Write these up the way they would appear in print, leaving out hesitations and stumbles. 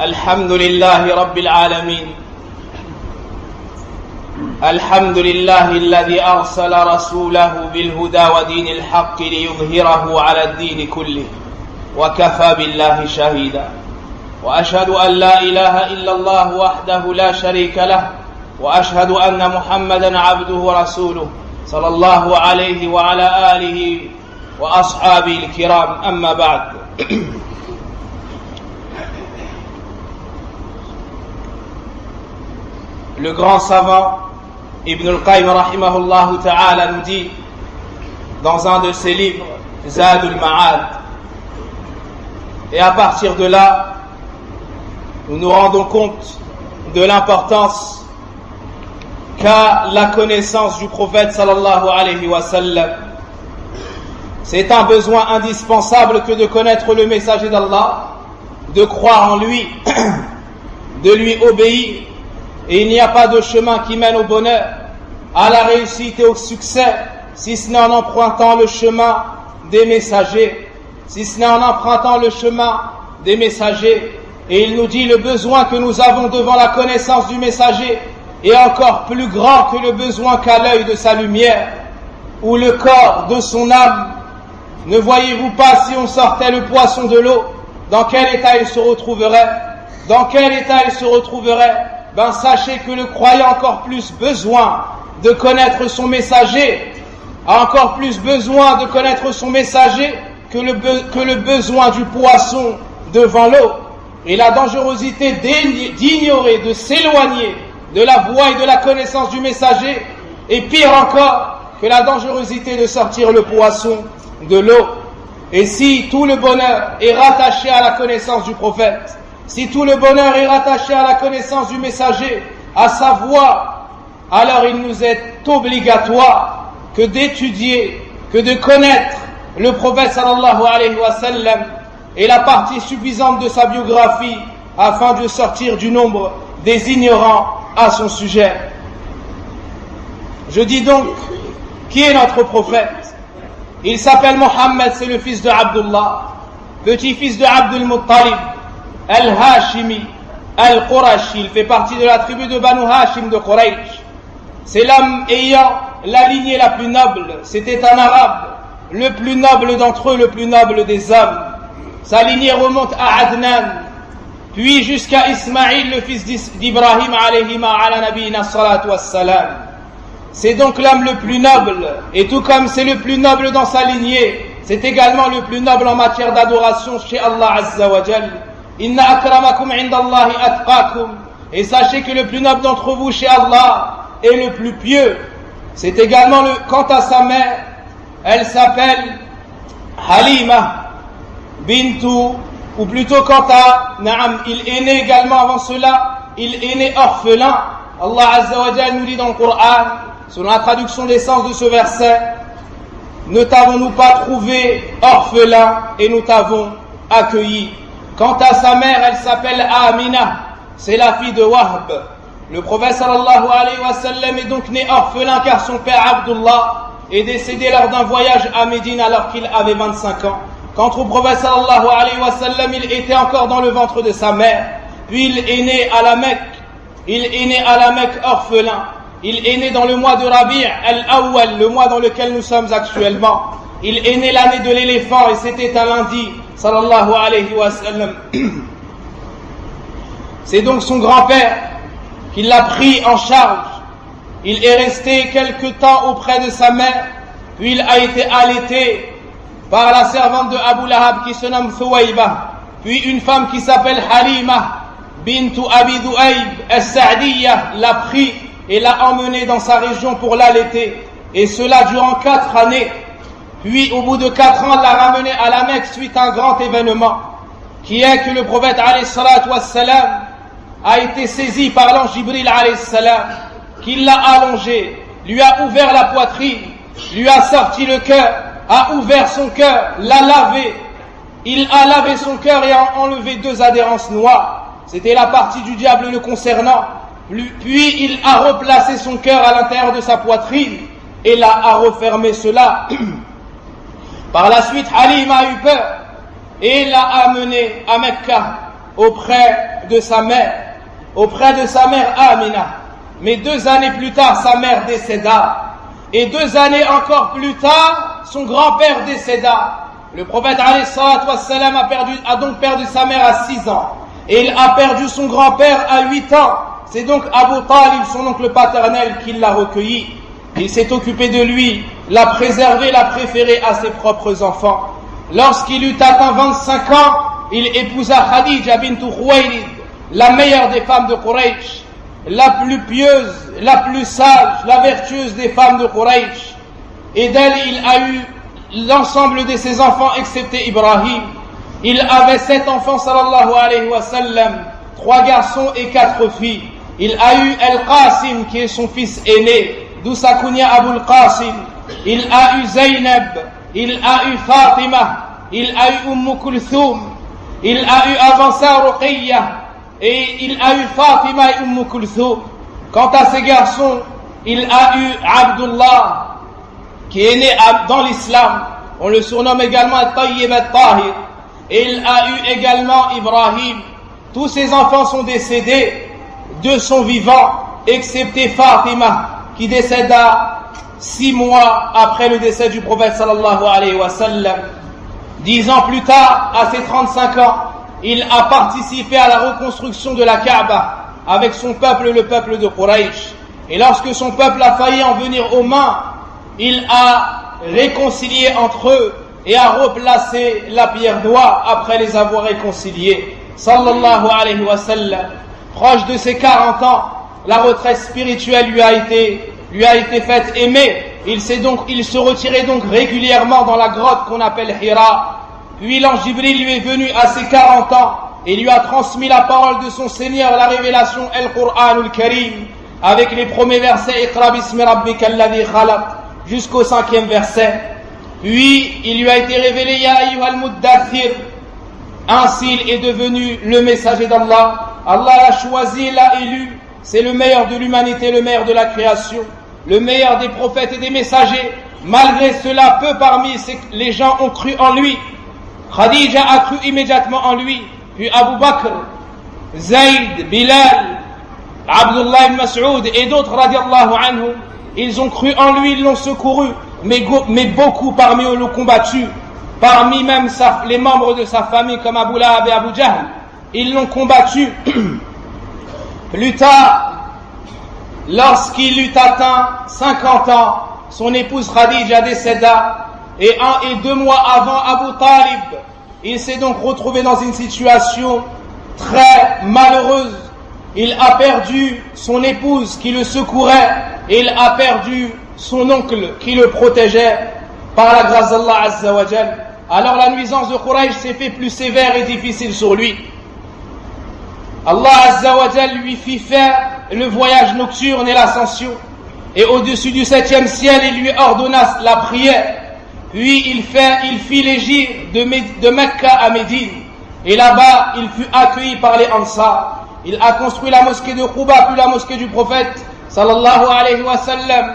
الحمد لله رب العالمين. الحمد لله الذي أرسل رسوله بالهدى ودين الحق ليظهره على الدين كله وكفى بالله شهيدا. وأشهد أن لا إله إلا الله وحده لا شريك له، وأشهد أن محمدا عبده ورسوله صلى الله عليه وعلى آله وأصحابه الكرام. أما بعد. Le grand savant Ibn al-Qayyim rahimahullah ta'ala nous dit dans un de ses livres, Zadul Ma'ad, et à partir de là, nous nous rendons compte de l'importance qu'a la connaissance du prophète sallallahu alayhi wa sallam. C'est un besoin indispensable que de connaître le messager d'Allah, de croire en lui, de lui obéir. Et il n'y a pas de chemin qui mène au bonheur, à la réussite et au succès, si ce n'est en empruntant le chemin des messagers, si ce n'est en empruntant le chemin des messagers. Et il nous dit le besoin que nous avons devant la connaissance du messager est encore plus grand que le besoin qu'a l'œil de sa lumière, ou le corps de son âme. Ne voyez-vous pas si on sortait le poisson de l'eau, dans quel état il se retrouverait? Dans quel état il se retrouverait? Ben sachez que le croyant a encore plus besoin de connaître son messager, a encore plus besoin de connaître son messager que le besoin du poisson devant l'eau. Et la dangerosité d'ignorer, de s'éloigner de la voie et de la connaissance du messager est pire encore que la dangerosité de sortir le poisson de l'eau. Et si tout le bonheur est rattaché à la connaissance du prophète, si tout le bonheur est rattaché à la connaissance du messager, à sa voix, alors il nous est obligatoire que d'étudier, que de connaître le prophète sallallahu alayhi wa sallam et la partie suffisante de sa biographie afin de sortir du nombre des ignorants à son sujet. Je dis donc, qui est notre prophète? Il s'appelle Mohammed, c'est le fils de Abdullah, petit-fils de Abdul Muttalib, Al-Hashimi, Al-Qurashi. Il fait partie de la tribu de Banu Hashim de Quraysh. C'est l'homme ayant la lignée la plus noble. C'était un arabe, le plus noble d'entre eux, le plus noble des hommes. Sa lignée remonte à Adnan, puis jusqu'à Ismaïl, le fils d'Ibrahim alayhima ala nabiyina salatu wassalam. C'est donc l'homme le plus noble, et tout comme c'est le plus noble dans sa lignée, c'est également le plus noble en matière d'adoration chez Allah Azza wa Jal. Inna akramakum indallahi atqakum. Et sachez que le plus noble d'entre vous chez Allah est le plus pieux. C'est également quant à sa mère, elle s'appelle Halima bintu, ou plutôt quant à Naam, il est né également avant cela, il est né orphelin. Allah Azza wa Jal nous dit dans le Coran, selon la traduction des sens de ce verset, ne t'avons-nous pas trouvé orphelin et nous t'avons accueilli. Quant à sa mère, elle s'appelle Amina, c'est la fille de Wahb. Le prophète sallallahu alayhi wa sallam est donc né orphelin car son père Abdullah est décédé lors d'un voyage à Médine alors qu'il avait 25 ans. Quant au prophète sallallahu alayhi wa sallam, il était encore dans le ventre de sa mère. Puis il est né à la Mecque. Il est né à la Mecque orphelin. Il est né dans le mois de Rabi' al-Awwal, le mois dans lequel nous sommes actuellement. Il est né l'année de l'éléphant et c'était un lundi, sallallahu alayhi wa sallam. C'est donc son grand-père qui l'a pris en charge. Il est resté quelque temps auprès de sa mère, puis il a été allaité par la servante de Abu Lahab qui se nomme Thuwayba, puis une femme qui s'appelle Halima bintu Abi Du'ayb al-Sa'diyya l'a pris et l'a emmené dans sa région pour l'allaiter, et cela durant 4 années. Puis au bout de 4 ans, l'a ramené à la Mecque suite à un grand événement, qui est que le prophète alayhi salatu wassalam a été saisi par l'ange Jibril alayhi salam, qui l'a allongé, lui a ouvert la poitrine, lui a sorti le cœur, a ouvert son cœur, l'a lavé. Il a lavé son cœur et a enlevé 2 adhérences noires. C'était la partie du diable le concernant. Puis il a replacé son cœur à l'intérieur de sa poitrine et a refermé cela. Par la suite, Halima a eu peur et l'a amené à Mecca auprès de sa mère, auprès de sa mère Amina. Mais 2 années plus tard, sa mère décéda. Et 2 années encore plus tard, son grand-père décéda. Le prophète alayhi salatu wassalam a donc perdu sa mère à 6 ans. Et il a perdu son grand-père à 8 ans. C'est donc Abu Talib, son oncle paternel, qui l'a recueilli. Il s'est occupé de lui, l'a préservé, l'a préféré à ses propres enfants. Lorsqu'il eut atteint 25 ans, il épousa Khadija bint Khuwaylid, la meilleure des femmes de Quraysh, la plus pieuse, la plus sage, la vertueuse des femmes de Quraysh. Et d'elle, il a eu l'ensemble de ses enfants, excepté Ibrahim. Il avait 7 enfants, sallallahu alayhi wa sallam, 3 garçons et 4 filles. Il a eu Al-Qasim, qui est son fils aîné, d'où sa kunya Abul Qasim. Il a eu Zaynab, il a eu Fatima, il a eu Kulthum, il a eu avant ça Ruqayya, et il a eu Fatima et Kulthum. Quant à ses garçons, il a eu Abdullah, qui est né dans l'islam. On le surnomme également Tayyib al-Tahir. Et il a eu également Ibrahim. Tous ses enfants sont décédés, 2 sont vivants, excepté Fatima, qui décéda 6 mois après le décès du prophète sallallahu alayhi wa sallam. 10 ans plus tard, à ses 35 ans, il a participé à la reconstruction de la Kaaba avec son peuple, le peuple de Quraysh. Et lorsque son peuple a failli en venir aux mains, il a réconcilié entre eux et a replacé la pierre d'oie après les avoir réconciliés. Sallallahu alayhi wa sallam. Proche de ses 40 ans, la retraite spirituelle lui a été faite aimer. Il se retirait donc régulièrement dans la grotte qu'on appelle Hira. Puis l'ange Jibril lui est venu à ses 40 ans et lui a transmis la parole de son Seigneur, la révélation Al-Qur'an al-Karim, avec les premiers versets Iqra bismi rabbika alladhi khalaq jusqu'au 5e verset. Puis il lui a été révélé Ya ayyuhal muddathir. Ainsi il est devenu le messager d'Allah. Allah l'a choisi, l'a élu. C'est le meilleur de l'humanité, le meilleur de la création, le meilleur des prophètes et des messagers. Malgré cela, peu parmi les gens ont cru en lui. Khadija a cru immédiatement en lui, puis Abu Bakr, Zayd, Bilal, Abdullah ibn Mas'ud et d'autres radiallahu anhum, ils ont cru en lui, ils l'ont secouru, mais beaucoup parmi eux l'ont combattu, parmi même les membres de sa famille comme Abu Lahab et Abu Jahl, ils l'ont combattu. Plus tard, lorsqu'il eut atteint 50 ans, son épouse Khadija décéda, et 1 et 2 mois avant Abu Talib, il s'est donc retrouvé dans une situation très malheureuse. Il a perdu son épouse qui le secourait, et il a perdu son oncle qui le protégeait par la grâce d'Allah Azza wa Jal. Alors la nuisance de Quraysh s'est fait plus sévère et difficile sur lui. Allah Azza wa Jal lui fit faire le voyage nocturne et l'ascension, et au-dessus du 7e ciel il lui ordonna la prière. Puis il fit l'hégire de Mecca à Médine, et là-bas il fut accueilli par les Ansar. Il a construit la mosquée de Quba, puis la mosquée du prophète sallallahu alayhi wa sallam,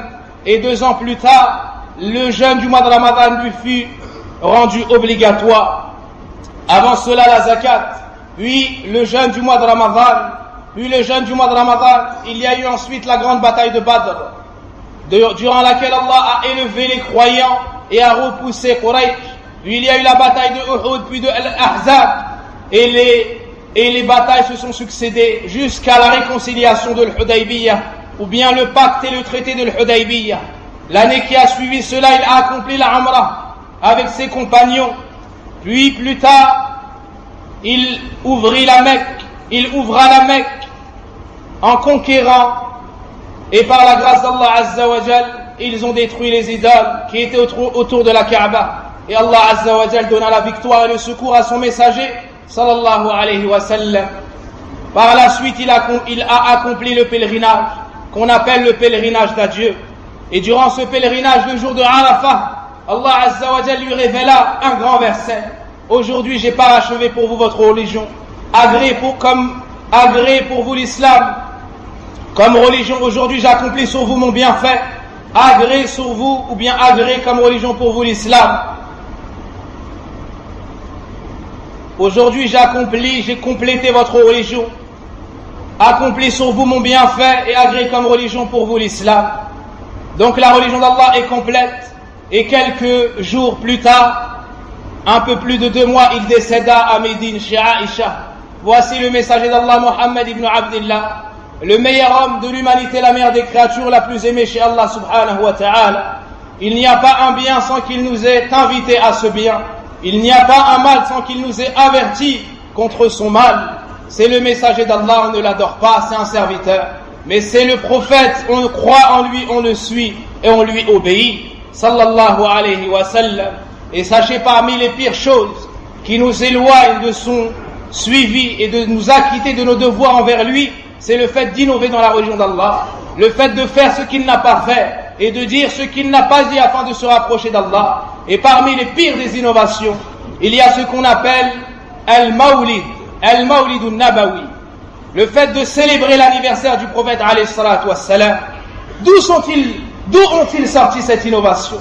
et 2 ans plus tard le jeûne du mois de Ramadan lui fut rendu obligatoire. Avant cela la zakat, puis le jeûne du mois de Ramadan, puis le jeûne du mois de Ramadan. Il y a eu ensuite la grande bataille de Badr, durant laquelle Allah a élevé les croyants et a repoussé Quraysh. Puis il y a eu la bataille de Uhud, puis de Al-Ahzab, et les batailles se sont succédées jusqu'à la réconciliation de l'Hudaybiyah, ou bien le pacte et le traité de l'Hudaybiyah. L'année qui a suivi cela, il a accompli la Umrah avec ses compagnons. Puis plus tard, il ouvra la Mecque en conquérant, et par la grâce d'Allah Azza wa Jal, ils ont détruit les idoles qui étaient autour de la Kaaba, et Allah Azza wa Jal donna la victoire et le secours à son messager sallallahu alayhi wa sallam. Par la suite il a accompli le pèlerinage qu'on appelle le pèlerinage d'adieu, et durant ce pèlerinage, le jour de Arafah, Allah Azza wa Jal lui révéla un grand verset: aujourd'hui j'ai parachevé pour vous votre religion, agréé pour vous l'islam comme religion. Aujourd'hui j'accomplis sur vous mon bienfait, agréé sur vous, ou bien agréé comme religion pour vous l'islam. Aujourd'hui j'ai complété votre religion, accomplis sur vous mon bienfait et agrée comme religion pour vous l'islam. Donc la religion d'Allah est complète, et quelques jours plus tard, un peu plus de 2 mois, il décéda à Médine chez Aïcha. Voici le messager d'Allah, Mohammed ibn Abdillah, le meilleur homme de l'humanité, la meilleure des créatures, la plus aimée chez Allah subhanahu wa ta'ala. Il n'y a pas un bien sans qu'il nous ait invités à ce bien. Il n'y a pas un mal sans qu'il nous ait avertis contre son mal. C'est le messager d'Allah, on ne l'adore pas, c'est un serviteur. Mais c'est le prophète, on croit en lui, on le suit et on lui obéit. Sallallahu alayhi wa sallam. Et sachez, parmi les pires choses qui nous éloignent de son suivi et de nous acquitter de nos devoirs envers lui, c'est le fait d'innover dans la religion d'Allah, le fait de faire ce qu'il n'a pas fait et de dire ce qu'il n'a pas dit afin de se rapprocher d'Allah. Et parmi les pires des innovations, il y a ce qu'on appelle Al-Mawlid Al-Nabawi, le fait de célébrer l'anniversaire du prophète alayhi salatu wassalam. D'où ont-ils sorti cette innovation?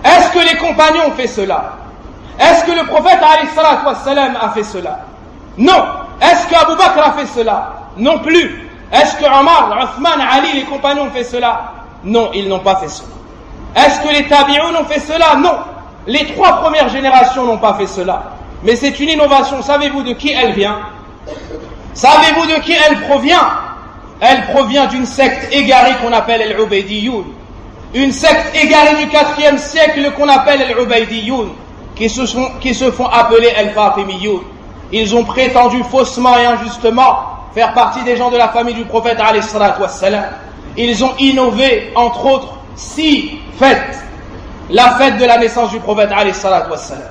Est-ce que les compagnons ont fait cela? Est-ce que le prophète alayhi salatu wassalam a fait cela? Non. Est-ce que Abu Bakr a fait cela? Non plus. Est-ce que Omar, Uthman, Ali, les compagnons ont fait cela? Non, ils n'ont pas fait cela. Est-ce que les tabi'un ont fait cela? Non. Les 3 premières générations n'ont pas fait cela. Mais c'est une innovation. Savez-vous de qui elle vient? Savez-vous de qui elle provient? Elle provient d'une secte égarée qu'on appelle Al-Ubaydiyoun. Une secte égarée du 4e siècle qu'on appelle Al-Ubaydiyoun, qui se font appeler Al-Fatimiyoun. Ils ont prétendu faussement et injustement faire partie des gens de la famille du prophète alayhi salatu wassalam. Ils ont innové, entre autres, 6 fêtes. La fête de la naissance du prophète alayhi salatu wassalam.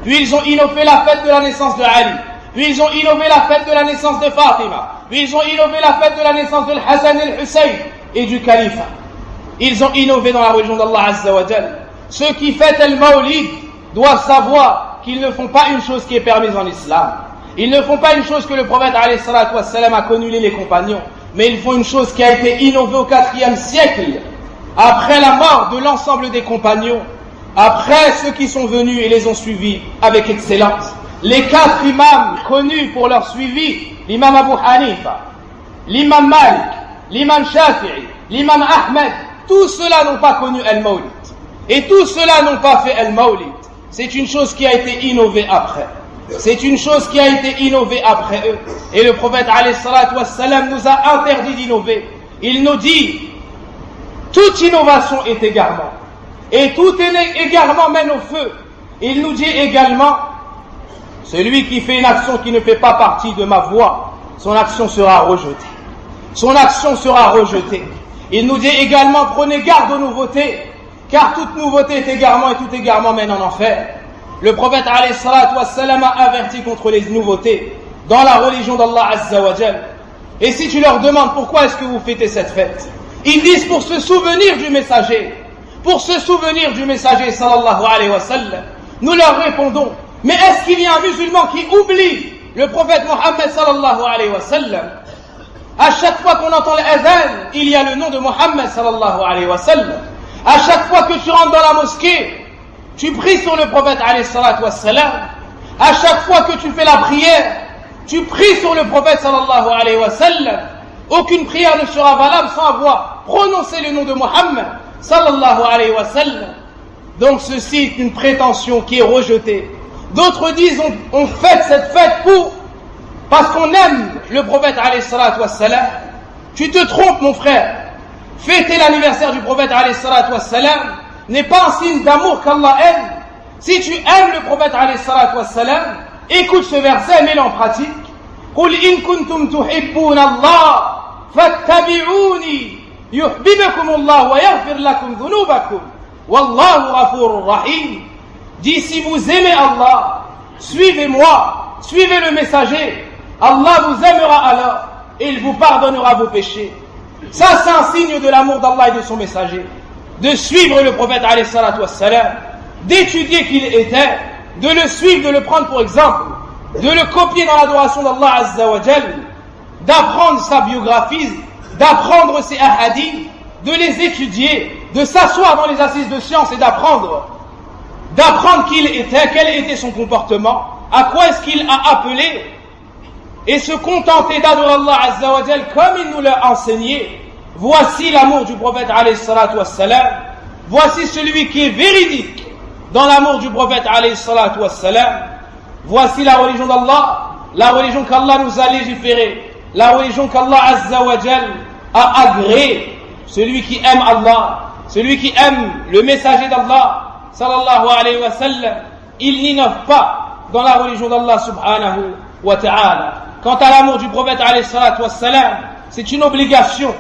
Puis ils ont innové la fête de la naissance de Ali. Puis ils ont innové la fête de la naissance de Fatima. Puis ils ont innové la fête de la naissance de Hassan et Hussein et du califat. Ils ont innové dans la religion d'Allah Azza wa Jal. Ceux qui fêtent Al-Mawlid doivent savoir qu'ils ne font pas une chose qui est permise en islam. Ils ne font pas une chose que le prophète alayhi salatu wassalam a connu les compagnons, mais ils font une chose qui a été innovée au 4e siècle, après la mort de l'ensemble des compagnons, après ceux qui sont venus et les ont suivis avec excellence. Les 4 imams connus pour leur suivi, l'imam Abu Hanifa, l'imam Malik, l'imam Shafi'i, l'imam Ahmed, tous ceux-là n'ont pas connu Al-Mawlid. Et tous ceux-là n'ont pas fait Al-Mawlid. C'est une chose qui a été innovée après. C'est une chose qui a été innovée après eux. Et le prophète alayhi salatu wassalam nous a interdit d'innover. Il nous dit, toute innovation est égarement. Et tout égarement mène au feu. Il nous dit également, celui qui fait une action qui ne fait pas partie de ma voie, son action sera rejetée. Son action sera rejetée. Il nous dit également, prenez garde aux nouveautés, car toute nouveauté est égarement et tout égarement mène en enfer. Le prophète alayhi salatu wassalam a averti contre les nouveautés dans la religion d'Allah Azza wa Jal. Et si tu leur demandes pourquoi est-ce que vous fêtez cette fête, ils disent pour se souvenir du messager. Pour se souvenir du messager sallallahu alayhi wa sallam. Nous leur répondons, mais est-ce qu'il y a un musulman qui oublie le prophète Mohammed sallallahu alayhi wa sallam? À chaque fois qu'on entend l'adhan, il y a le nom de Mohammed sallallahu alayhi wa sallam. À chaque fois que tu rentres dans la mosquée, tu pries sur le prophète alayhi salatu wassalam. À chaque fois que tu fais la prière, tu pries sur le prophète sallallahu alayhi wa sallam. Aucune prière ne sera valable sans avoir prononcé le nom de Mohammed sallallahu alayhi wa sallam. Donc ceci est une prétention qui est rejetée. D'autres disent on fête cette fête parce qu'on aime le prophète alayhi salatu wassalam. Tu te trompes mon frère. Fêter l'anniversaire du prophète alayhi salatu wassalam n'est pas un signe d'amour qu'Allah aime. Si tu aimes le prophète alayhi salatu wassalam, écoute ce verset, mets-le en pratique. قُلْ إِن كُنْتُمْ تُحِبُّونَ اللَّهَ فَاتَّبِعُونِي يُحْبِبَكُمُ اللَّهُ وَيَغْفِرْ لَكُمْ ذُنُوبَكُمْ وَاللَّهُ غَفُورٌ رَحِيمٌ. Dis, si vous aimez Allah, suivez-moi, suivez le messager. Allah vous aimera alors et il vous pardonnera vos péchés. Ça, c'est un signe de l'amour d'Allah et de son messager. De suivre le prophète alayhi salatu wassalam, d'étudier qui il était, de le suivre, de le prendre pour exemple, de le copier dans l'adoration d'Allah Azza wa Jal, d'apprendre sa biographie, d'apprendre ses ahadiths, de les étudier, de s'asseoir dans les assises de science et d'apprendre qui il était, quel était son comportement, à quoi est-ce qu'il a appelé. et se contenter d'adorer Allah Azza wa Jal comme il nous l'a enseigné. Voici l'amour du prophète alayhi salatu wassalam. Voici celui qui est véridique dans l'amour du prophète alayhi salatu wassalam. Voici la religion d'Allah, la religion qu'Allah nous a légiférée, la religion qu'Allah Azza wa Jal a agréée. Celui qui aime Allah, celui qui aime le messager d'Allah sallallahu alayhi wa sallam, il n'innove pas dans la religion d'Allah subhanahu wa ta'ala. Quant à l'amour du prophète alayhi salatu wassalam, c'est une obligation.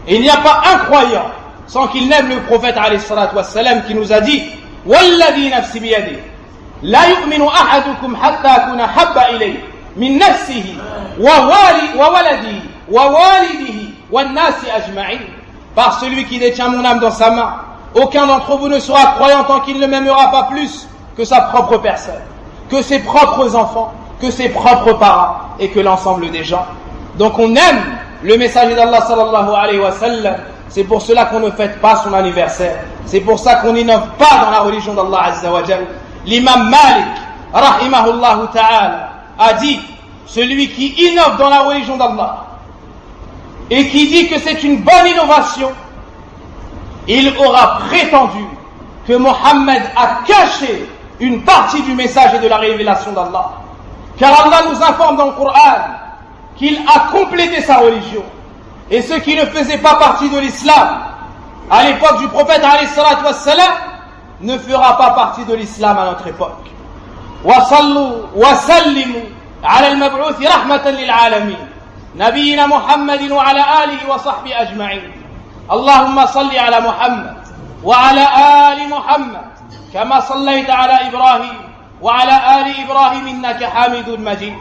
Et il n'y a pas un croyant sans qu'il n'aime le prophète alayhi salatu wassalam qui nous a dit Walladhi nafsi biyadi la yu'minu ahadukum hatta akuna habba ilayhi min nafsihi wa waladihi wa walidihi wan nasi ajma'in. Par celui qui détient mon âme dans sa main, aucun d'entre vous ne sera croyant tant qu'il ne m'aimera pas plus que sa propre personne, que ses propres enfants, que ses propres parents et que l'ensemble des gens. Donc on aime le messager d'Allah sallallahu alayhi wa sallam. C'est pour cela qu'on ne fête pas son anniversaire. C'est pour ça qu'on n'innove pas dans la religion d'Allah Azza wa Jal. L'imam Malik, rahimahullah ta'ala, a dit, celui qui innove dans la religion d'Allah et qui dit que c'est une bonne innovation, il aura prétendu que Mohammed a caché une partie du message et de la révélation d'Allah. Car Allah nous informe dans le Coran qu'il a complété sa religion. Et ceux qui ne faisaient pas partie de l'islam à l'époque du prophète alayhi salatu wassalam ne fera pas partie de l'islam à notre époque. Wasallu wasallimu ala al-mab'uth rahmatan lil alamin nabiyina Muhammadin wa ala alihi wa sahbihi ajma'in. Allahumma salli ala Muhammad wa ala ali Muhammad kama sallaita ala Ibrahim wa ala ali Ibrahim innaka Hamidun Majid.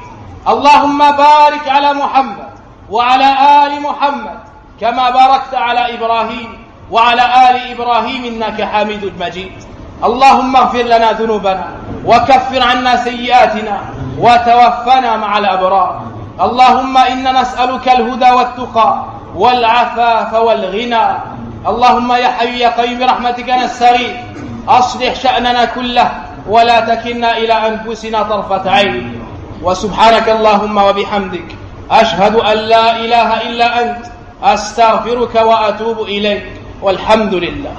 Allahumma barik ala Muhammad وعلى آل محمد كما باركت على إبراهيم وعلى آل إبراهيم إنك حميد مجيد. اللهم اغفر لنا ذنوبنا وكفر عنا سيئاتنا وتوفنا مع الأبرار. اللهم إنا نسألك الهدى والتقى والعفاف والغنى. اللهم يا حي يا قيوم برحمتك نستغيث أصلح شأننا كله ولا تكلنا إلى أنفسنا طرفة عين. وسبحانك اللهم وبحمدك أشهد أن لا إله إلا أنت أستغفرك وأتوب إليك والحمد لله.